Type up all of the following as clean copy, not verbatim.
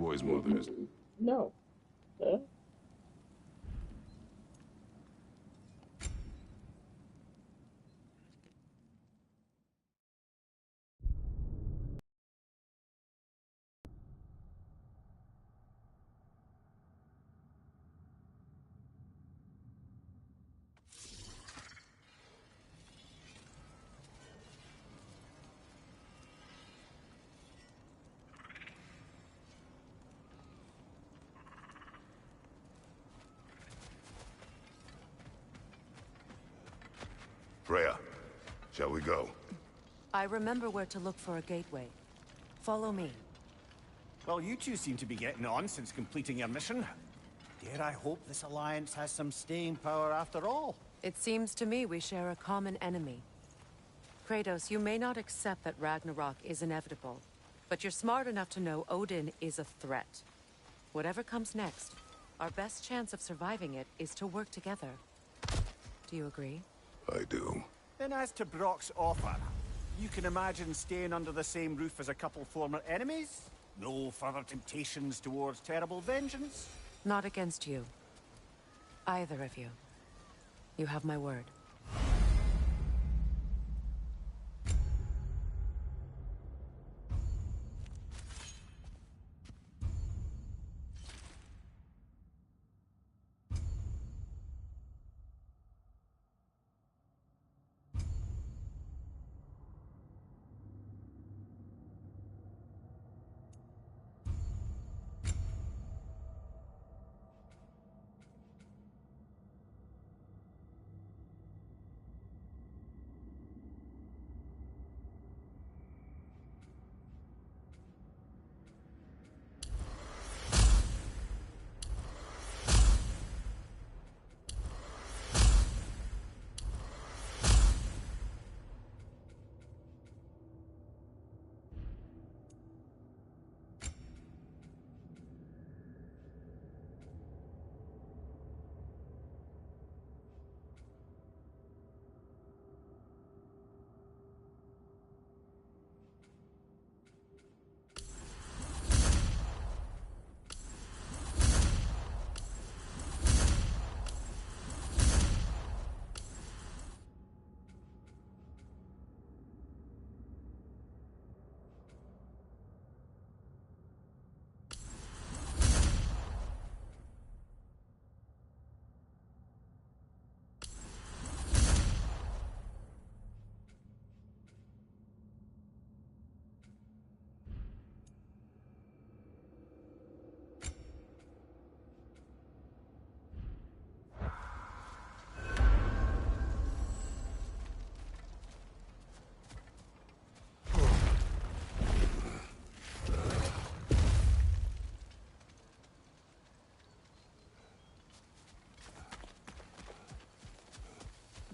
boys' mothers. No. Huh? Freya, shall we go? I remember where to look for a gateway. Follow me. Well, you two seem to be getting on since completing your mission. Dare I hope this alliance has some staying power after all? It seems to me we share a common enemy. Kratos, you may not accept that Ragnarok is inevitable, but you're smart enough to know Odin is a threat. Whatever comes next, our best chance of surviving it is to work together. Do you agree? I do. Then as to Brock's offer, you can imagine staying under the same roof as a couple former enemies? No further temptations towards terrible vengeance? Not against you. Either of you. You have my word.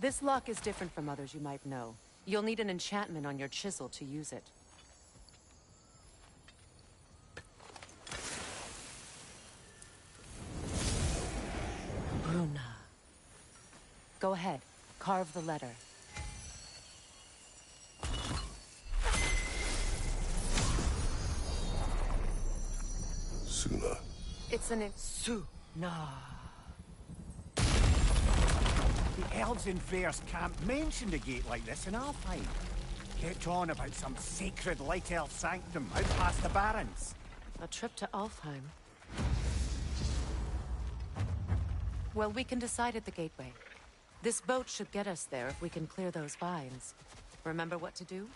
This lock is different from others you might know. You'll need an enchantment on your chisel to use it. Bruna. Go ahead. Carve the letter. Suna. It's an Suna. The elves in Freyr's camp mentioned a gate like this in Alfheim. Kept on about some sacred light elf sanctum out past the barrens. A trip to Alfheim. Well, we can decide at the gateway. This boat should get us there if we can clear those vines. Remember what to do?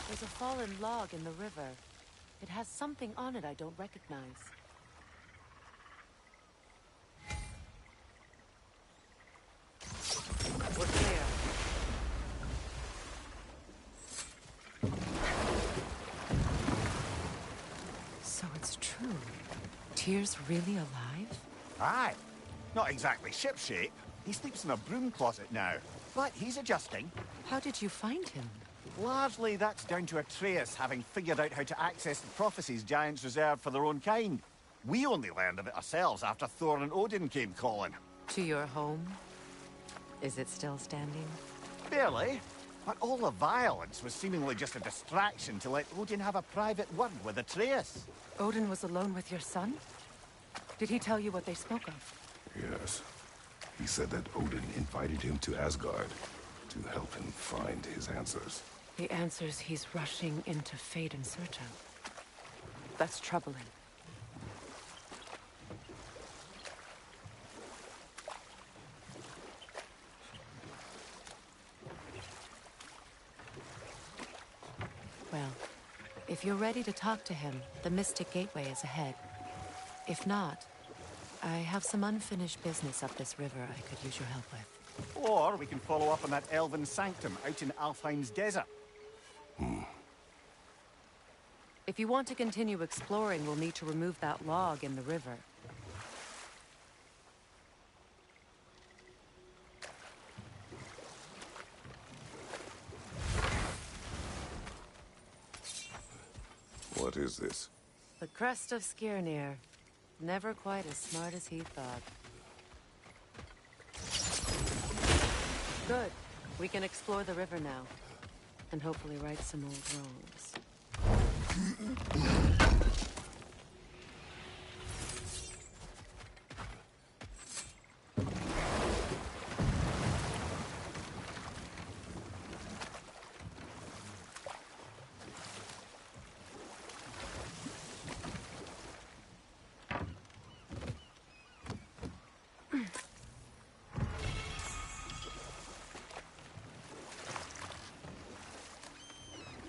There's a fallen log in the river. It has something on it I don't recognize. We're clear. So it's true. Tyr's really alive? Aye. Not exactly shipshape. He sleeps in a broom closet now. But he's adjusting. How did you find him? Largely, that's down to Atreus having figured out how to access the prophecies giants reserved for their own kind. We only learned of it ourselves after Thor and Odin came calling. To your home? Is it still standing? Barely. But all the violence was seemingly just a distraction to let Odin have a private word with Atreus. Odin was alone with your son? Did he tell you what they spoke of? Yes. He said that Odin invited him to Asgard to help him find his answers. The answers he's rushing into fate in search of. That's troubling. Well, if you're ready to talk to him, the Mystic Gateway is ahead. If not, I have some unfinished business up this river I could use your help with. Or we can follow up on that elven sanctum out in Alfheim's desert. If you want to continue exploring, we'll need to remove that log in the river. What is this? The crest of Skirnir. Never quite as smart as he thought. Good. We can explore the river now. And hopefully right some old wrongs.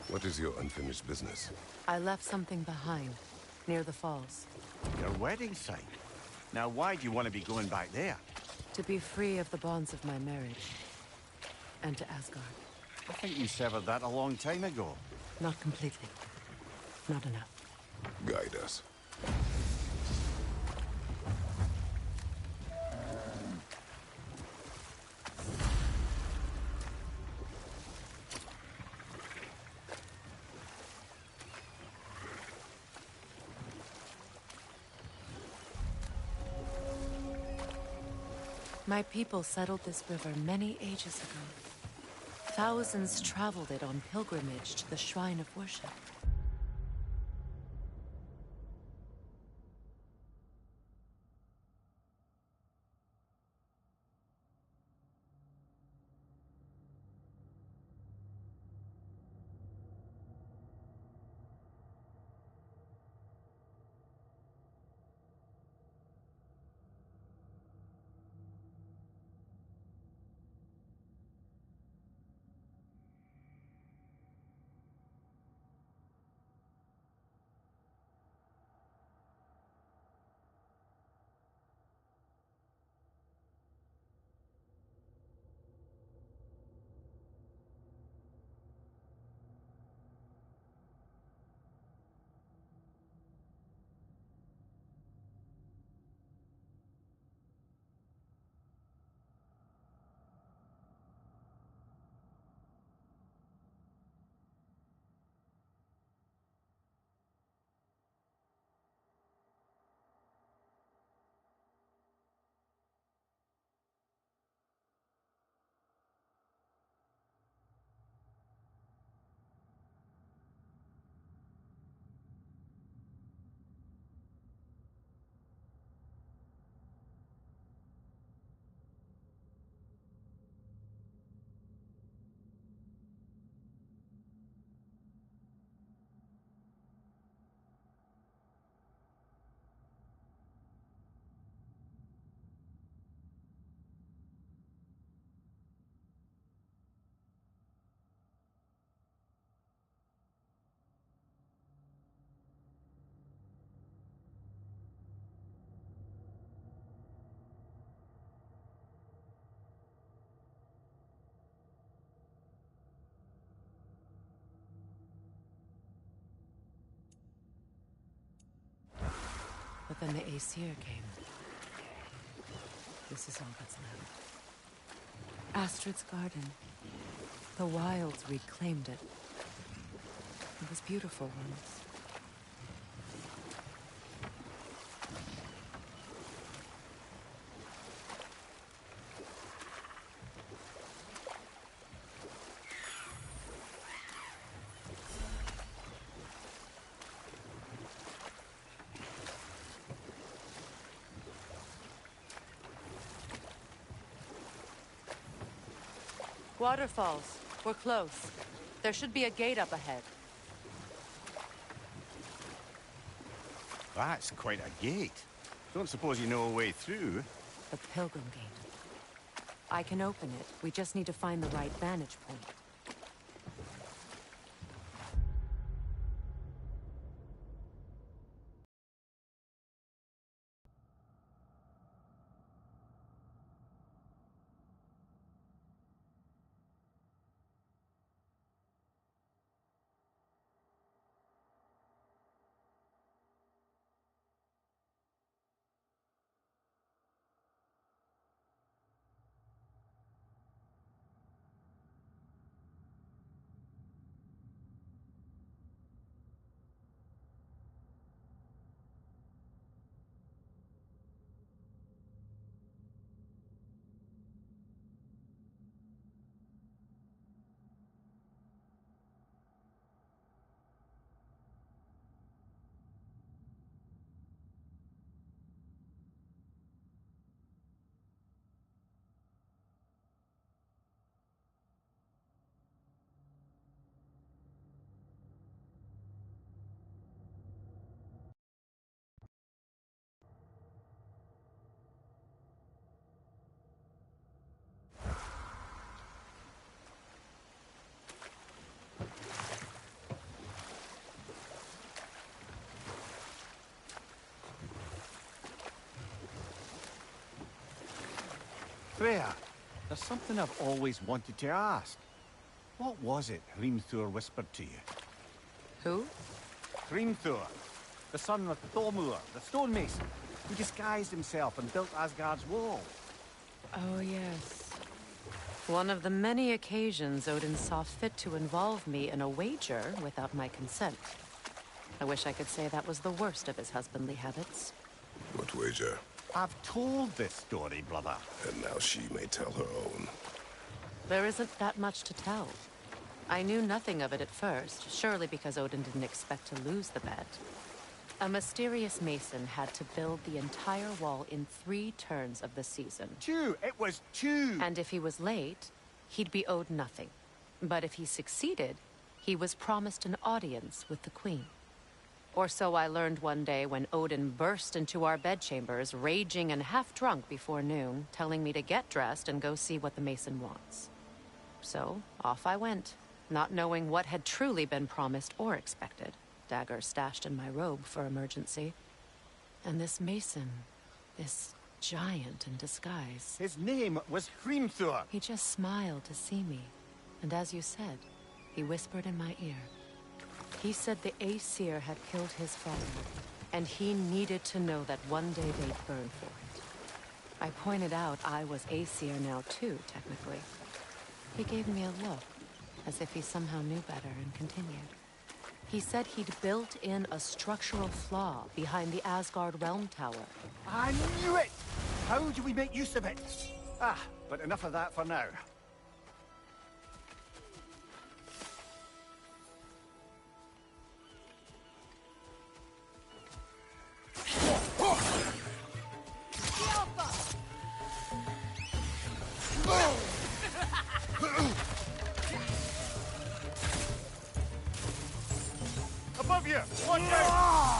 What is your unfinished business? I left something behind, near the falls. Your wedding site. Now why do you want to be going back there? To be free of the bonds of my marriage. And to Asgard. I think you severed that a long time ago. Not completely. Not enough. Guide us. My people settled this river many ages ago. Thousands traveled it on pilgrimage to the shrine of worship. But then the Aesir came. This is all that's left. Astrid's garden. The wilds reclaimed it. It was beautiful once. Waterfalls. We're close. There should be a gate up ahead. That's quite a gate. Don't suppose you know a way through? The Pilgrim Gate. I can open it. We just need to find the right vantage point. Freya, there's something I've always wanted to ask. What was it Hrimthur whispered to you? Who? Hrimthur, the son of Thormur, the stonemason, who disguised himself and built Asgard's wall. Oh, yes. One of the many occasions Odin saw fit to involve me in a wager without my consent. I wish I could say that was the worst of his husbandly habits. What wager? I've told this story, brother. And now she may tell her own. There isn't that much to tell. I knew nothing of it at first, surely because Odin didn't expect to lose the bet. A mysterious mason had to build the entire wall in 3 turns of the season. It was 2! And if he was late, he'd be owed nothing. But if he succeeded, he was promised an audience with the queen. Or so I learned one day when Odin burst into our bedchambers, raging and half-drunk before noon, telling me to get dressed and go see what the mason wants. So, off I went, not knowing what had truly been promised or expected. Dagger stashed in my robe for emergency. And this mason, this giant in disguise. His name was Hrimthur. He just smiled to see me. And as you said, he whispered in my ear. He said the Aesir had killed his father, and he needed to know that one day they'd burn for it. I pointed out I was Aesir now too, technically. He gave me a look, as if he somehow knew better, and continued. He said he'd built in a structural flaw behind the Asgard Realm Tower. I knew it! How do we make use of it? But enough of that for now. Above you! Watch out!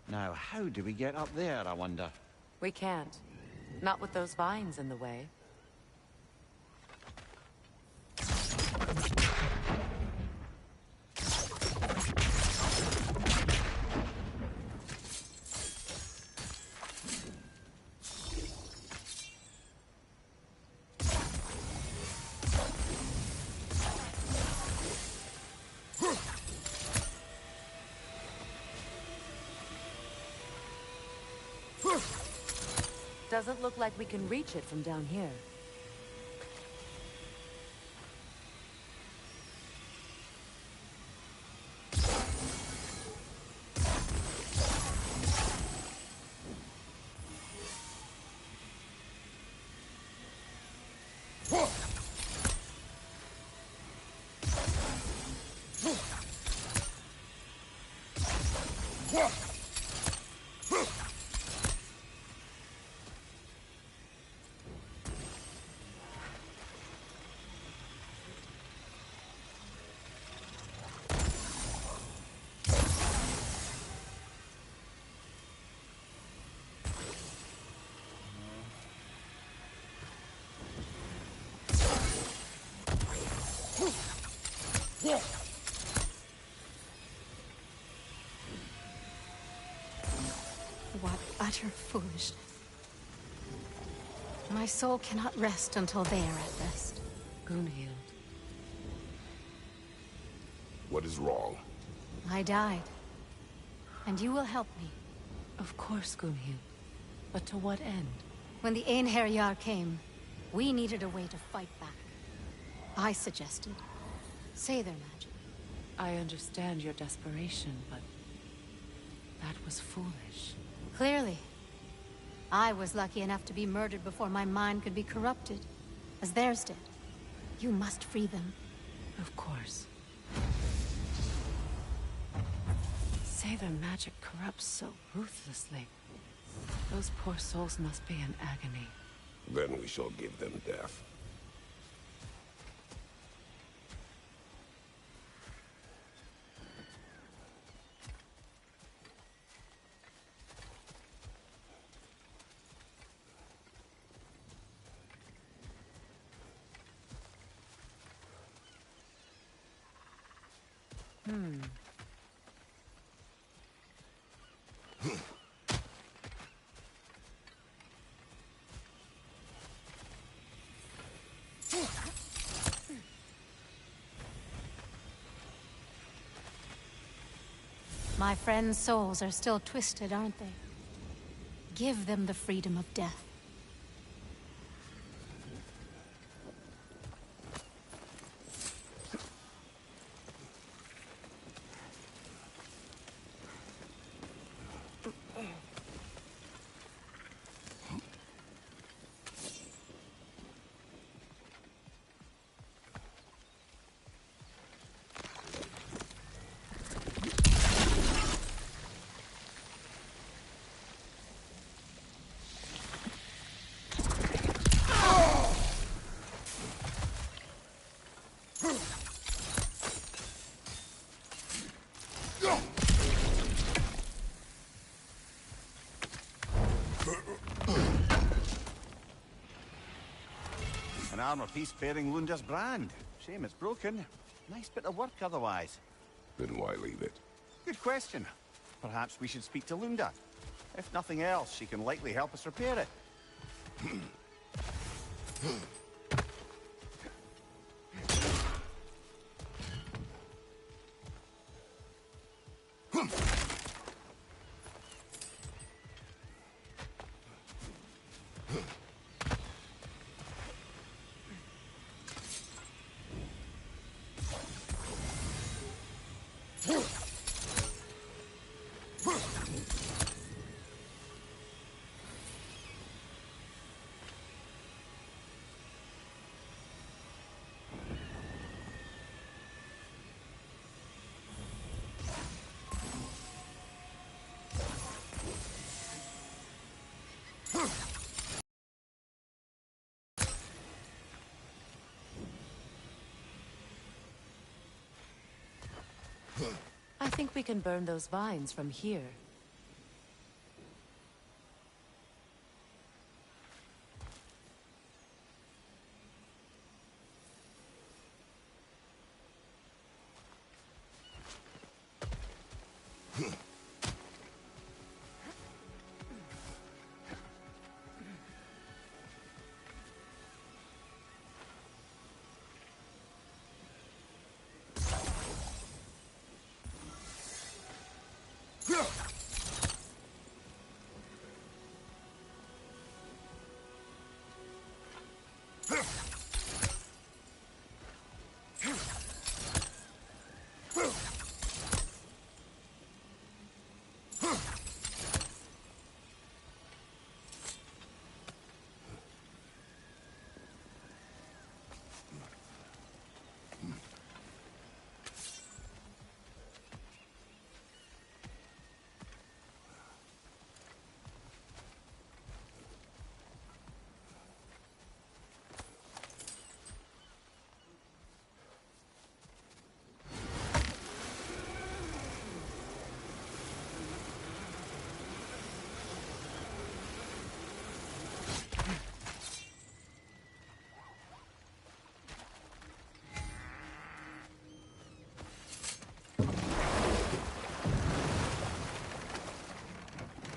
Now, how do we get up there, I wonder? We can't. Not with those vines in the way. Doesn't look like we can reach it from down here. What utter foolishness. My soul cannot rest until they are at rest. Gunhild. What is wrong? I died. And you will help me. Of course, Gunhild. But to what end? When the Einherjar came, we needed a way to fight back. I suggested. Say their magic. I understand your desperation, but that was foolish. Clearly. I was lucky enough to be murdered before my mind could be corrupted, as theirs did. You must free them. Of course. Say their magic corrupts so ruthlessly. Those poor souls must be in agony. Then we shall give them death. My friends' souls are still twisted, aren't they? Give them the freedom of death. An armor piece bearing Lunda's brand. Shame it's broken. Nice bit of work otherwise. Then why leave it? Good question. Perhaps we should speak to Lunda. If nothing else, she can likely help us repair it. I think we can burn those vines from here.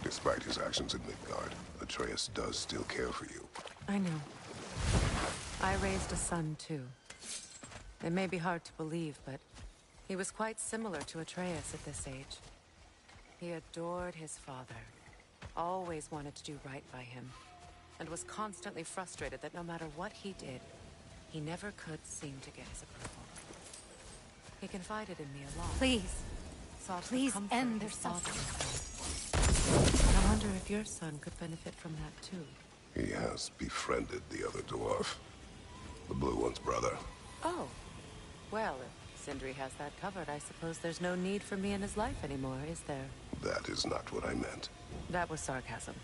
Despite his actions in Midgard, Atreus does still care for you. I know. I raised a son, too. It may be hard to believe, but he was quite similar to Atreus at this age. He adored his father, always wanted to do right by him, and was constantly frustrated that no matter what he did, he never could seem to get his approval. He confided in me a lot. Please. Sought the Please comfort end his their father suffering. had. I wonder if your son could benefit from that, too. He has befriended the other dwarf. The blue one's brother. Oh. Well, if Sindri has that covered, I suppose there's no need for me in his life anymore, is there? That is not what I meant. That was sarcasm.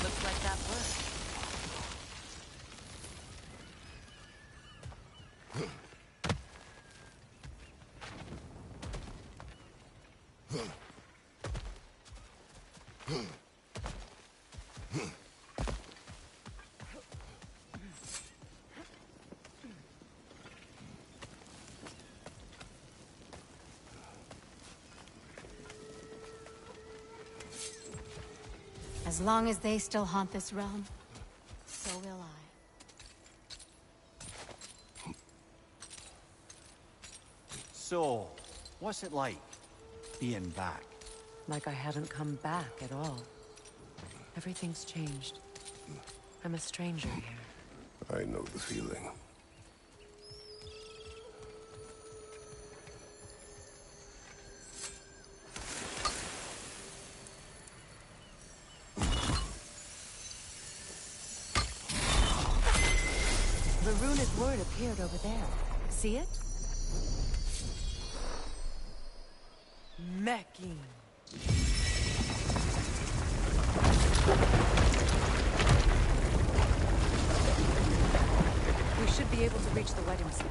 Looks like that worked. As long as they still haunt this realm, so will I. So, what's it like, being back? Like I haven't come back at all. Everything's changed. I'm a stranger here. I know the feeling. The runic word appeared over there. See it? Mecking. be able to reach the wedding soon.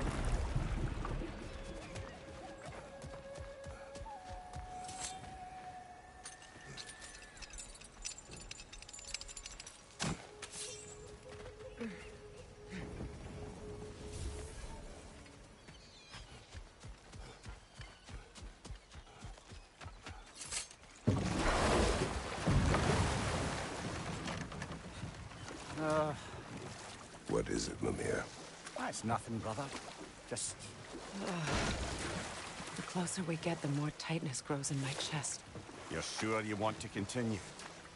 What is it, Mimir? That's nothing, brother. Just... The closer we get, the more tightness grows in my chest. You're sure you want to continue?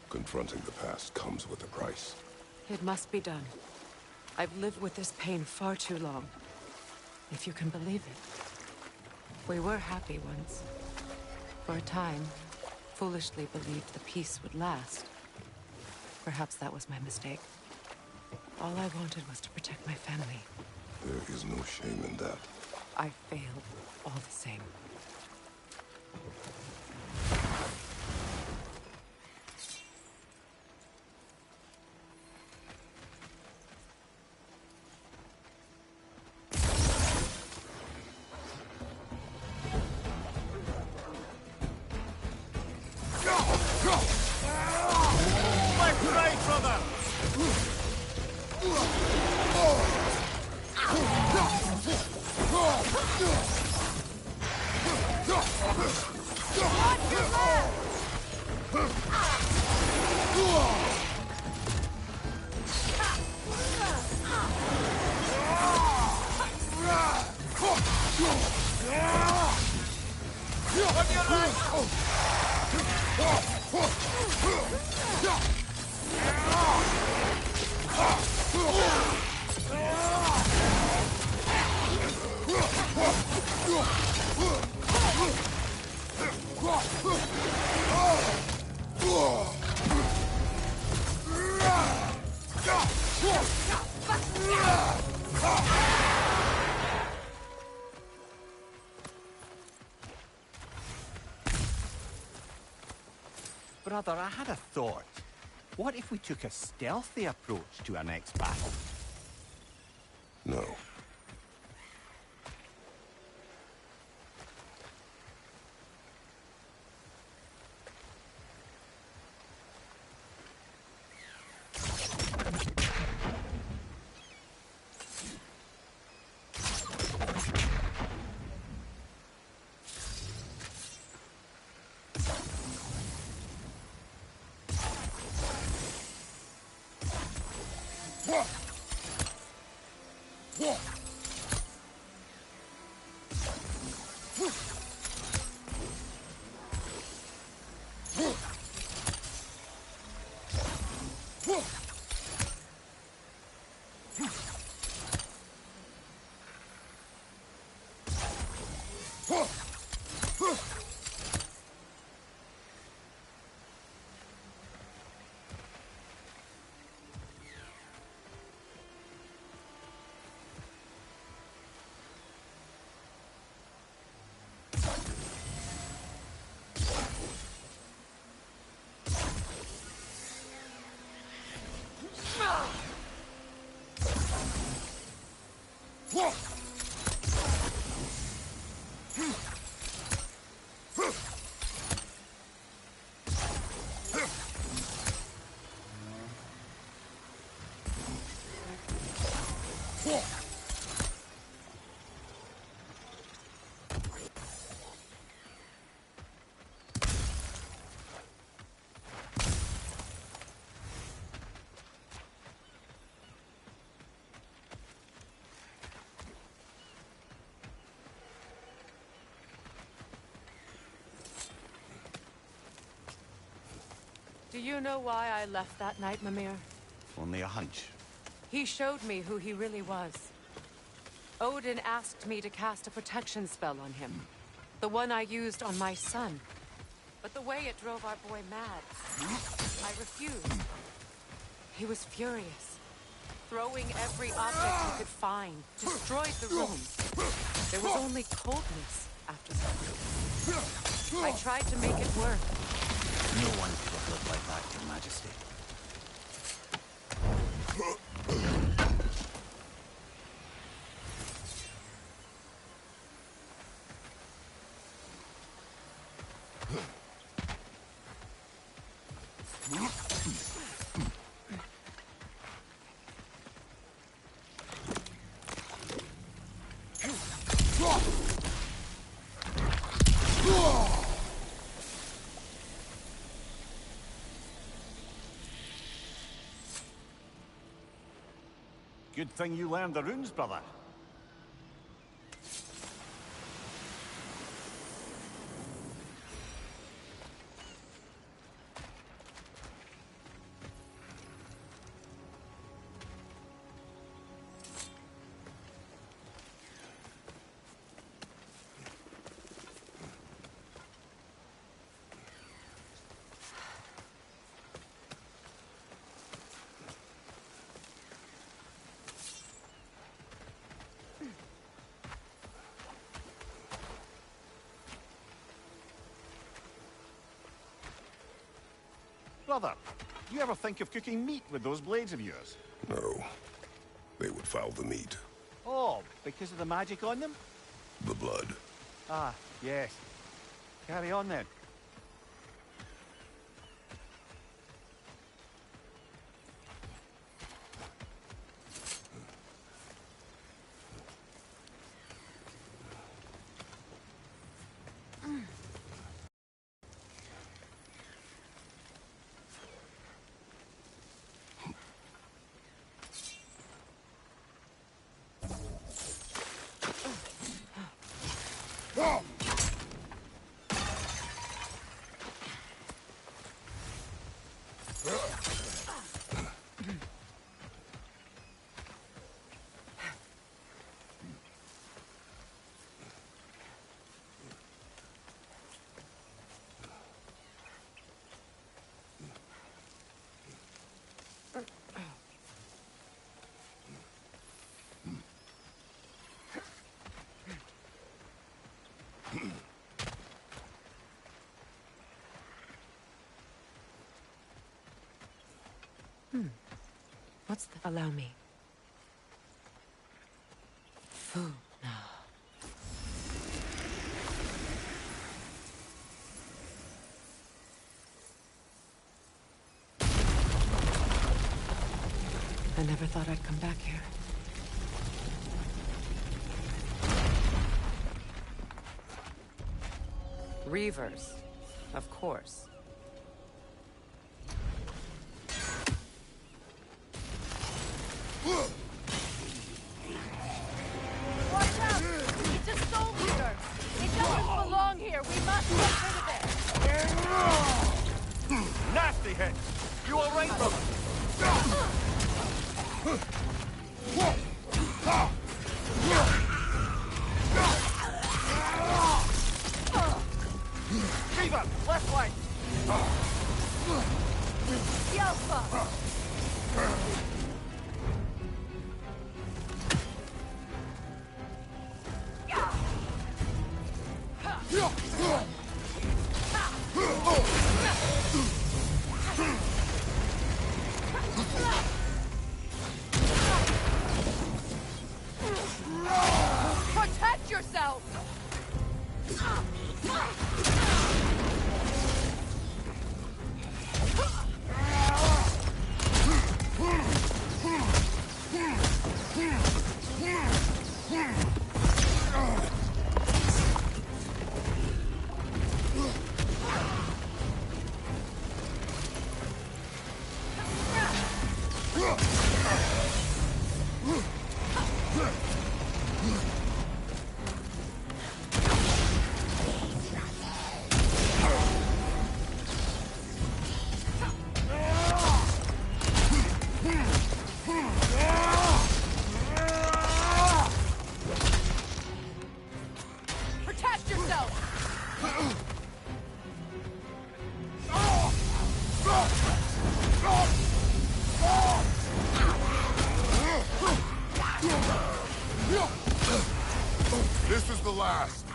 Confronting the past comes with a price. It must be done. I've lived with this pain far too long. If you can believe it. We were happy once. For a time, foolishly believed the peace would last. Perhaps that was my mistake. All I wanted was to protect my family. There is no shame in that. I failed, all the same. My pride, brother! Brother, I had a thought. What if we took a stealthy approach to our next battle? No. Do you know why I left that night, Mimir? Only a hunch. He showed me who he really was. Odin asked me to cast a protection spell on him. The one I used on my son. But the way it drove our boy mad, I refused. He was furious. Throwing every object he could find, destroyed the rooms. There was only coldness after that. I tried to make it work. No one could have lived like that, Your Majesty. Good thing you learned the runes, brother. Brother, do you ever think of cooking meat with those blades of yours? No. They would foul the meat. Oh, because of the magic on them? The blood. Ah, yes. Carry on then. What's the... Allow me. Food now. I never thought I'd come back here. Reavers, of course. Watch out! It's a soul eater! It doesn't belong here! We must get rid of it! Nasty hit! You all right, brother? Reaver, left flank! The Alpha! Protect yourself! Protect yourself! This is the last.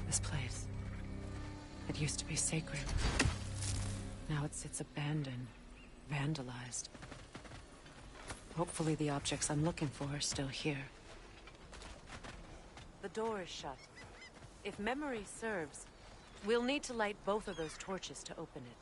This place. It used to be sacred. Now it sits abandoned, vandalized. Hopefully the objects I'm looking for are still here. The door is shut. If memory serves, we'll need to light both of those torches to open it.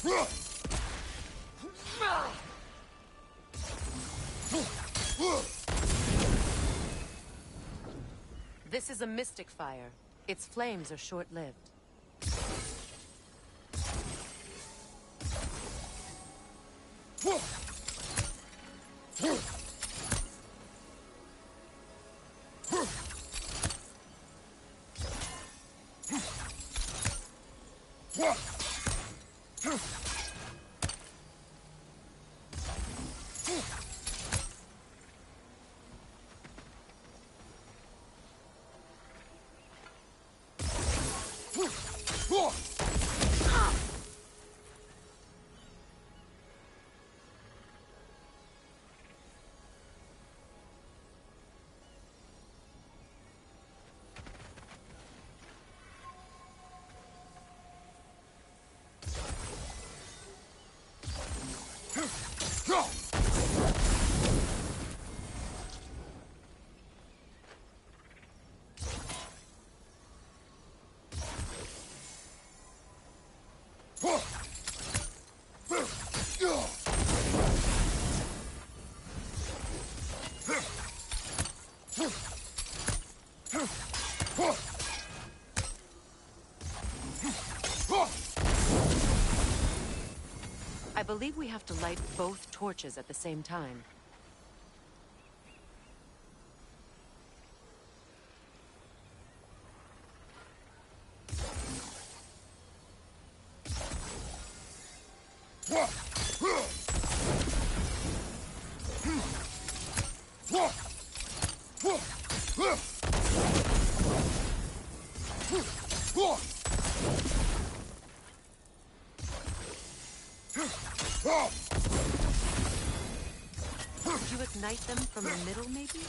This is a mystic fire. Its flames are short-lived. I believe we have to light both torches at the same time. Could you ignite them from the middle, maybe?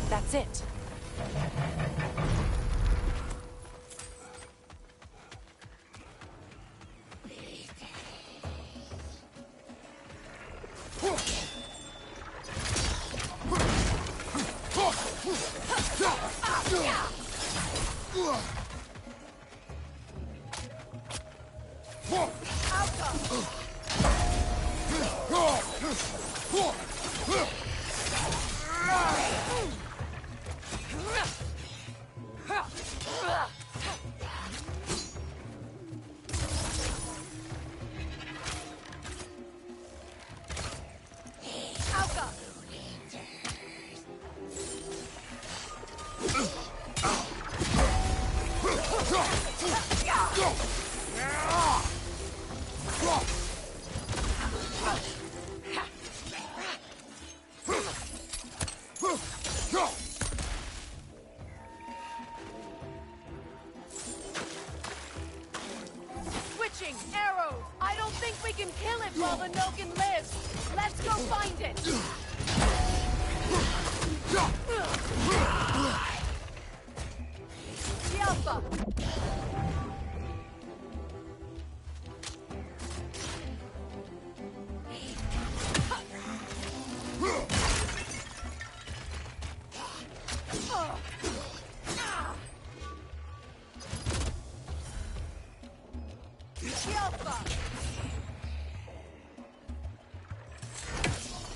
That's it. Switching arrows! I don't think we can kill it while the Nogan lives! Let's go find it! The Alpha!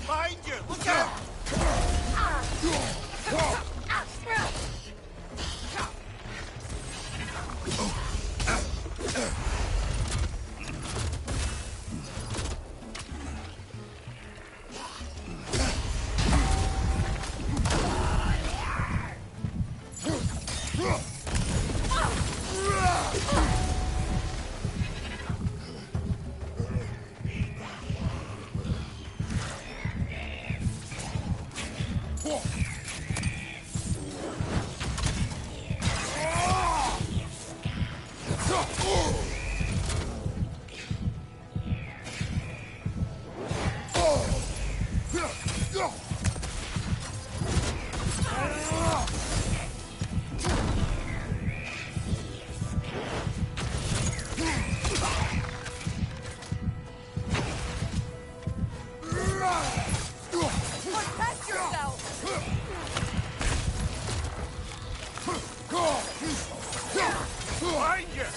Behind you! Look out! Protect yourself! Behind you!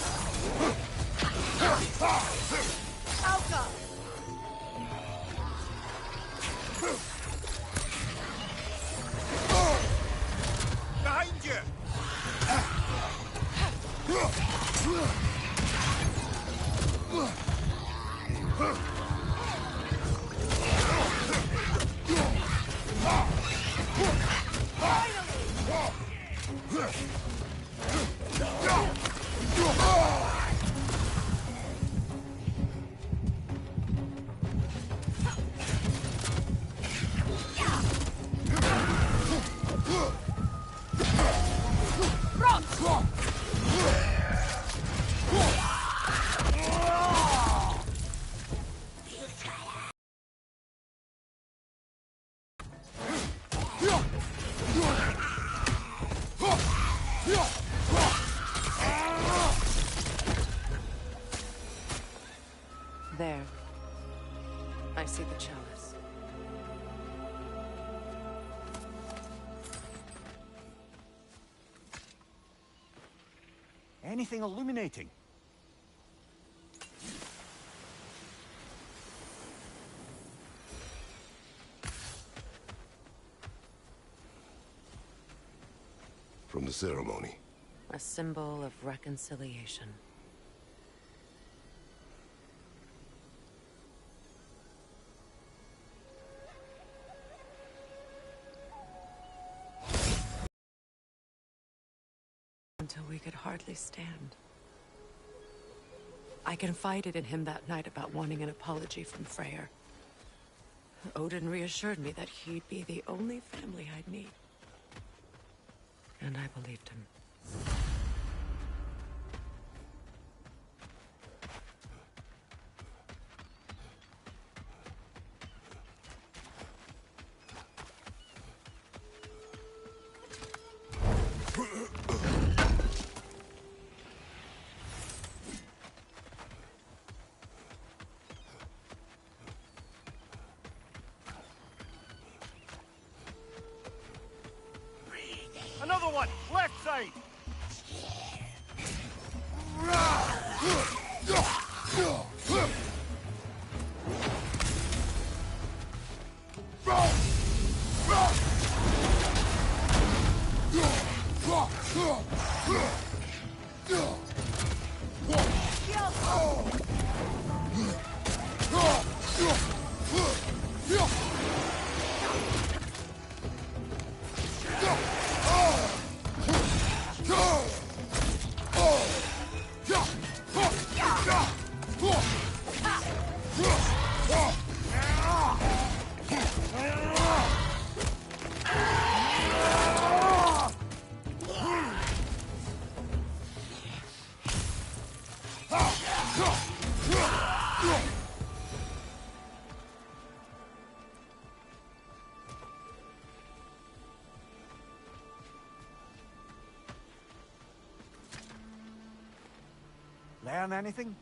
Alka! Behind you! There. I see the chalice. Anything illuminating? From the ceremony. A symbol of reconciliation. Until we could hardly stand. I confided in him that night about wanting an apology from Freyr. Odin reassured me that he'd be the only family I'd need. And I believed him. Another one! Left side! Learn anything?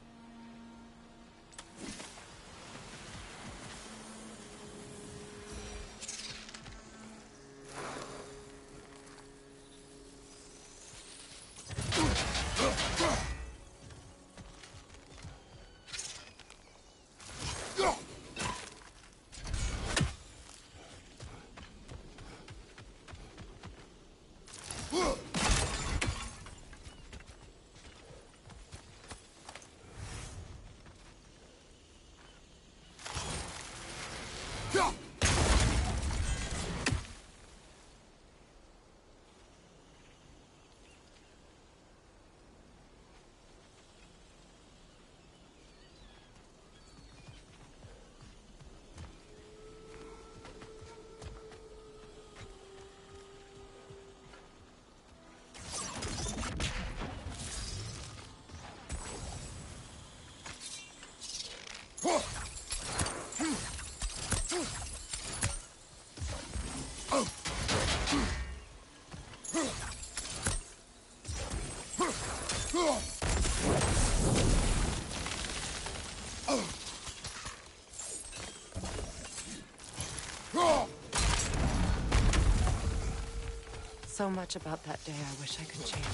So much about that day I wish I could change.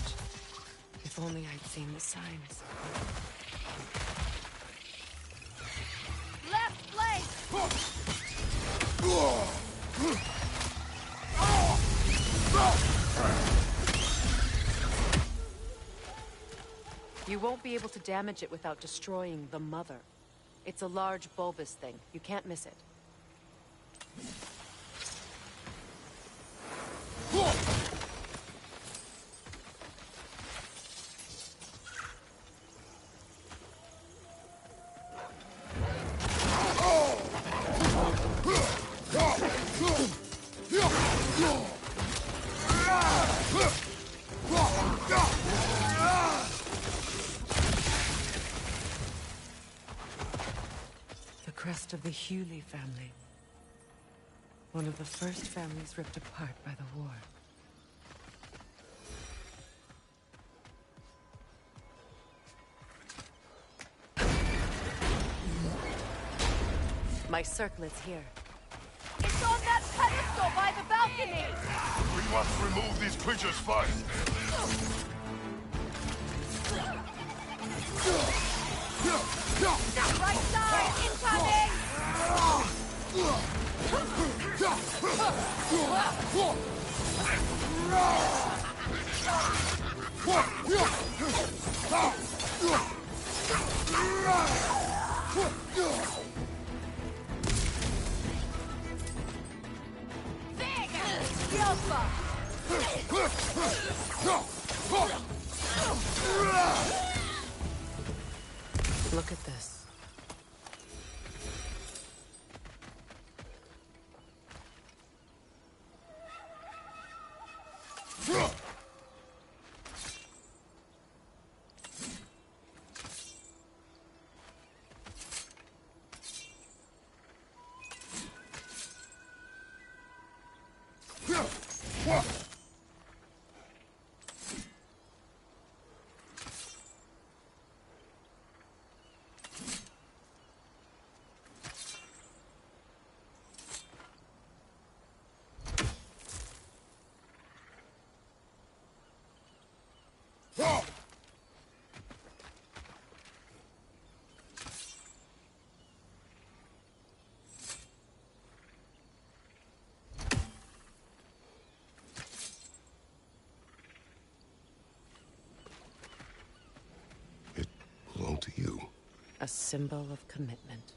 If only I'd seen the signs. Left flank! You won't be able to damage it without destroying the mother. It's a large bulbous thing. You can't miss it. The crest of the Hewley family. One of the first families ripped apart by the war. My circlet's here. It's on that pedestal by the balcony! We must remove these creatures first. Right side, incoming! Big! Yelpa! Look at this. It belonged to you. A symbol of commitment.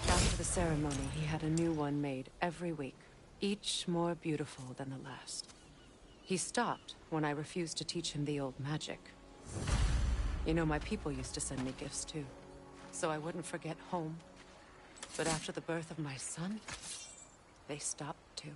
After the ceremony, he had a new one made every week, each more beautiful than the last. He stopped when I refused to teach him the old magic. You know, my people used to send me gifts too, so I wouldn't forget home. But after the birth of my son, they stopped too.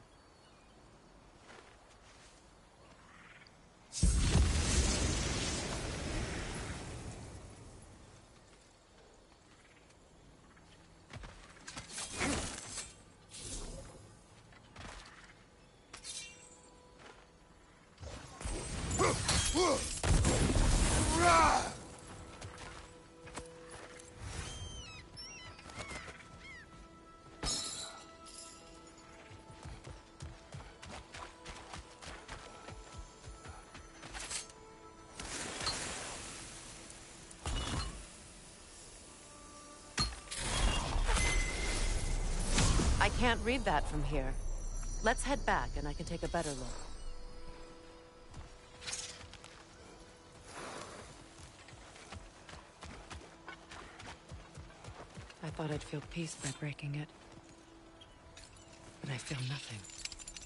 I can't read that from here. Let's head back and I can take a better look. I thought I'd feel peace by breaking it. But I feel nothing.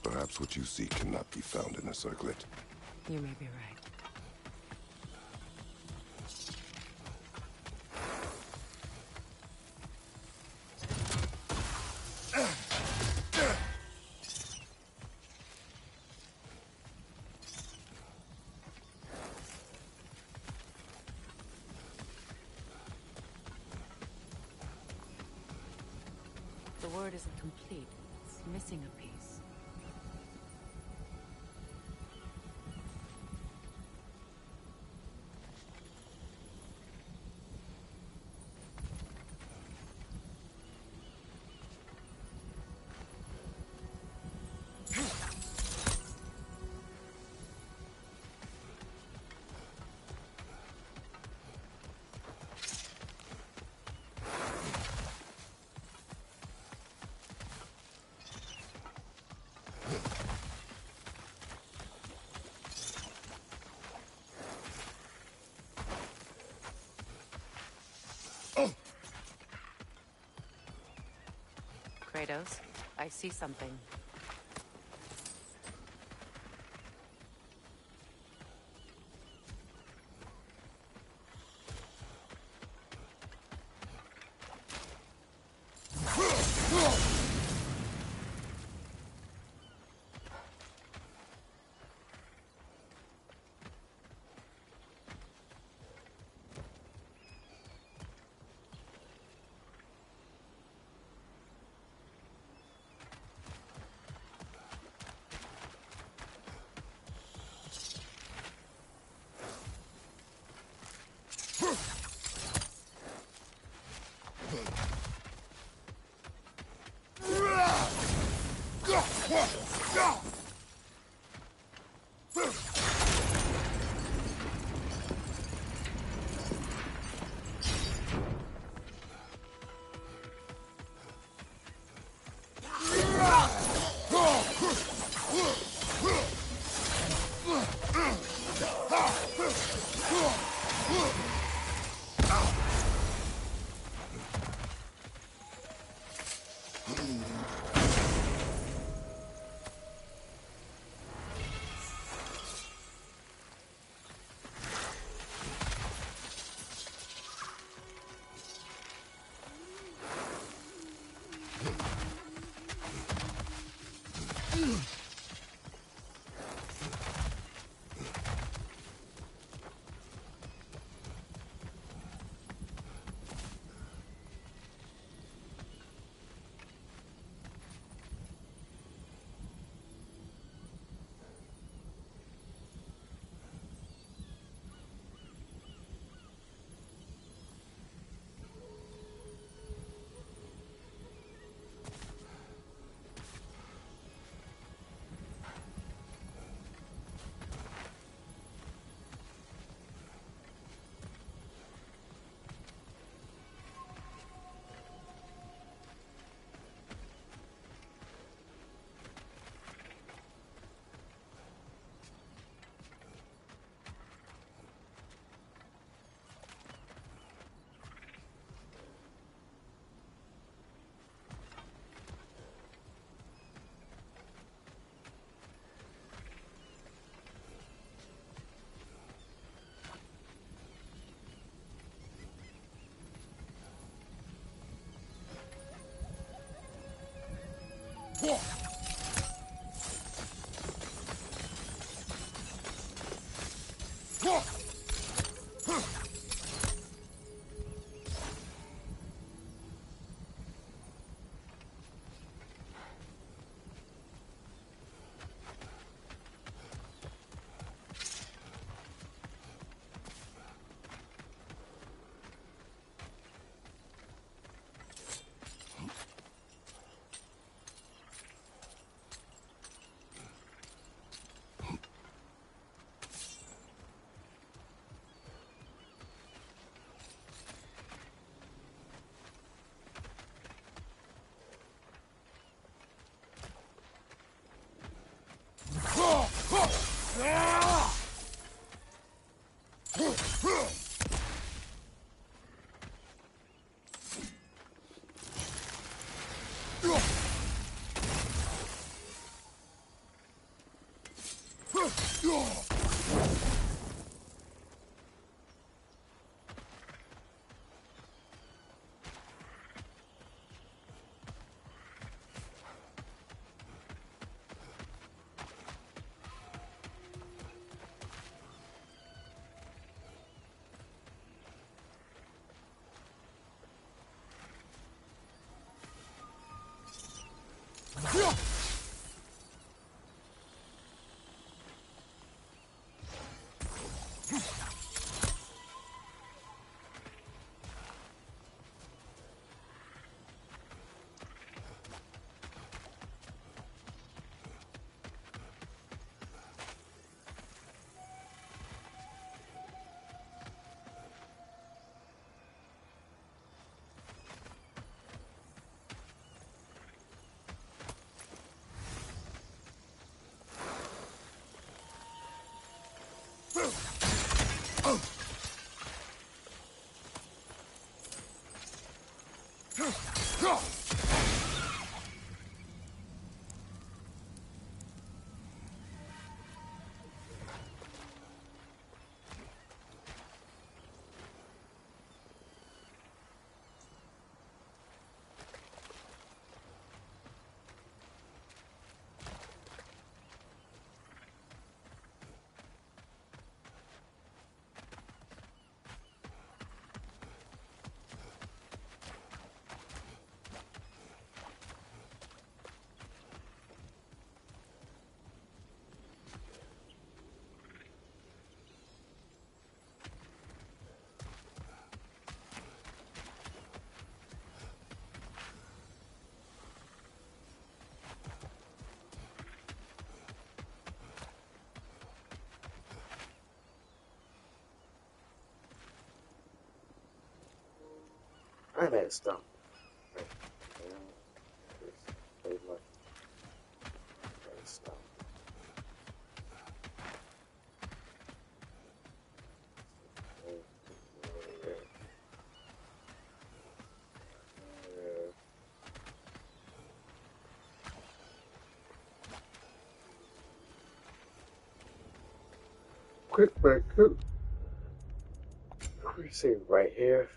Perhaps what you seek cannot be found in the circlet. You may be right. The word isn't complete. It's missing a piece. Kratos, I see something. I messed up. Quick break. We see right here.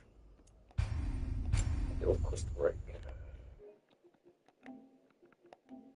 Do a quick break.